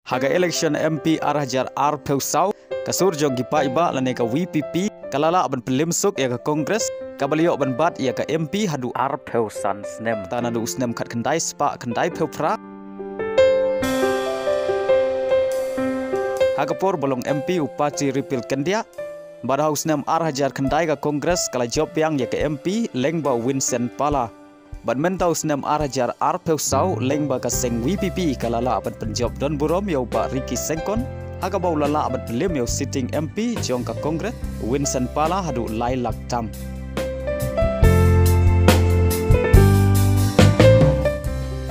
Haga election MP Arhajar R Peusau kasur jong gipa iba lane ka VPP kalala ban pelim suk ya ka Kongres kabalio ban bat ya ka MP hadu R Peusan snem tanadu usnem khat kendai spa kendai peupra haga por bolong MP upaci ripil kendia badau usnem Arhajar kendai ka Kongres kala job yang ya ka MP lengba Vincent Pala Badmentau senam Arhajar R Peusau lengba ka seng VPP kalala abat penjob Don Burom yau ba Ricky Sengkon haga bau lala abat pelim yau sitting MP jong ka Kongres Vincent Pala hadu Lailak Tam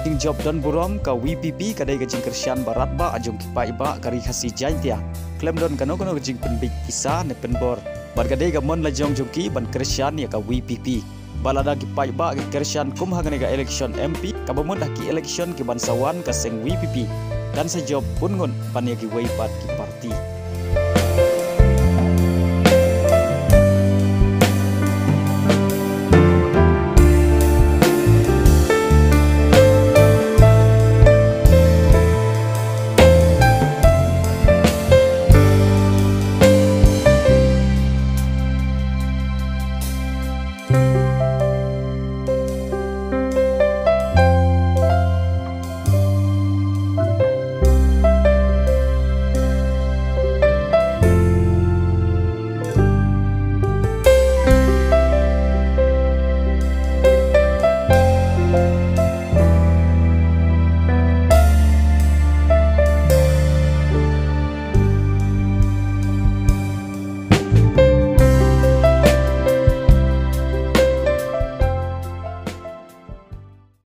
King job Don Burom ka VPP kadai ka jingkersyan barat ba ajong kipa iba kari khasi jaintia klem don kano jing penbik kisah ne penbor bar kadai ka mon la jong jongki ban kersyan ya ka VPP balada ki paiba ki kersyan kum hagane ga election MP kabamun ki election ki bansawan ka seng VPP dan sejob pun ngun pan ki waipat ki parti